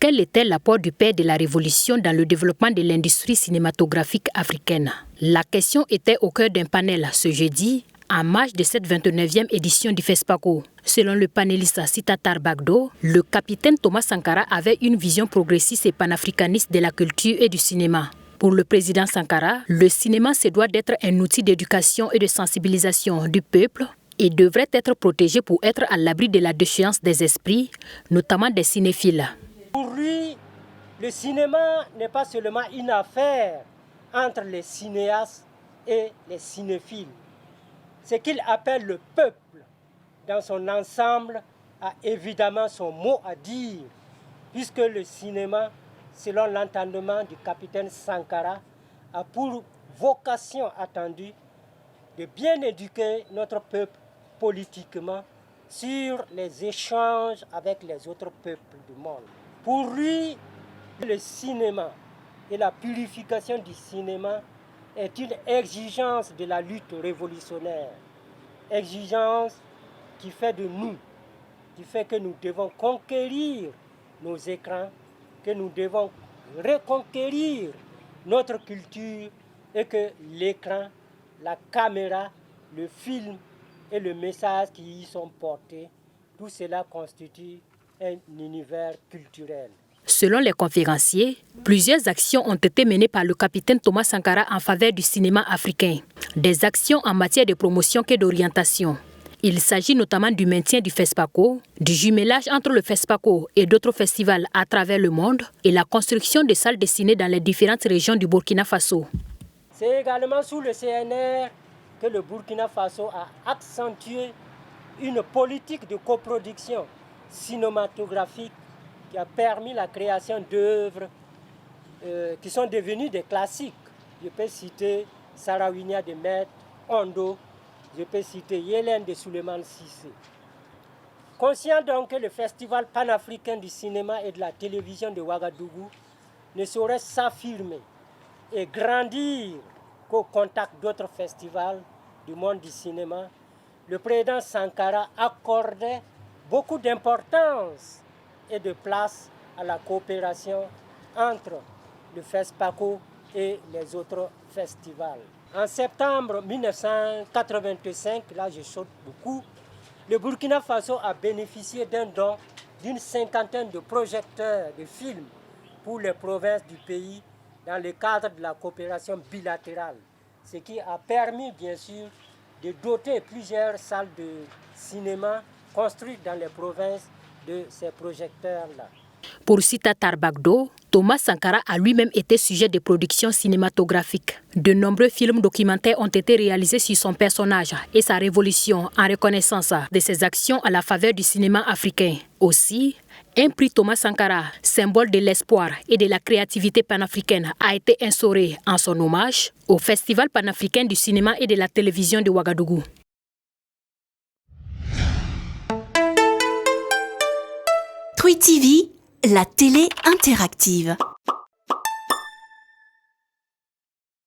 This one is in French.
Quel était l'apport du père de la Révolution dans le développement de l'industrie cinématographique africaine? La question était au cœur d'un panel ce jeudi, en marge de cette 29e édition du FESPACO. Selon le panéliste Sitatar Bagdo, le capitaine Thomas Sankara avait une vision progressiste et panafricaniste de la culture et du cinéma. Pour le président Sankara, le cinéma se doit d'être un outil d'éducation et de sensibilisation du peuple et devrait être protégé pour être à l'abri de la déchéance des esprits, notamment des cinéphiles. Pour lui, le cinéma n'est pas seulement une affaire entre les cinéastes et les cinéphiles. Ce qu'il appelle le peuple dans son ensemble a évidemment son mot à dire, puisque le cinéma, selon l'entendement du capitaine Sankara, a pour vocation attendue de bien éduquer notre peuple politiquement sur les échanges avec les autres peuples du monde. Pour lui, le cinéma et la purification du cinéma est une exigence de la lutte révolutionnaire. Exigence qui fait de nous, qui fait que nous devons conquérir nos écrans, que nous devons reconquérir notre culture et que l'écran, la caméra, le film et le message qui y sont portés, tout cela constitue un univers culturel. Selon les conférenciers, plusieurs actions ont été menées par le capitaine Thomas Sankara en faveur du cinéma africain. Des actions en matière de promotion que d'orientation. Il s'agit notamment du maintien du FESPACO, du jumelage entre le FESPACO et d'autres festivals à travers le monde et la construction de salles de ciné dans les différentes régions du Burkina Faso. C'est également sous le CNR que le Burkina Faso a accentué une politique de coproduction cinématographique qui a permis la création d'œuvres qui sont devenues des classiques. Je peux citer Sarawinia de Maître, Ondo, je peux citer Yélène de Souleymane Cissé. Conscient donc que le Festival panafricain du cinéma et de la télévision de Ouagadougou ne saurait s'affirmer et grandir qu'au contact d'autres festivals du monde du cinéma, le président Sankara accordait beaucoup d'importance et de place à la coopération entre le FESPACO et les autres festivals. En septembre 1985, là je saute beaucoup, le Burkina Faso a bénéficié d'un don d'une cinquantaine de projecteurs de films pour les provinces du pays dans le cadre de la coopération bilatérale, ce qui a permis bien sûr de doter plusieurs salles de cinéma construites dans les provinces de ces projecteurs-là. Pour Sitatar Bagdo, Thomas Sankara a lui-même été sujet de production cinématographique. De nombreux films documentaires ont été réalisés sur son personnage et sa révolution en reconnaissance de ses actions à la faveur du cinéma africain. Aussi, un prix Thomas Sankara, symbole de l'espoir et de la créativité panafricaine, a été instauré en son hommage au Festival panafricain du cinéma et de la télévision de Ouagadougou. Twi TV, la télé interactive.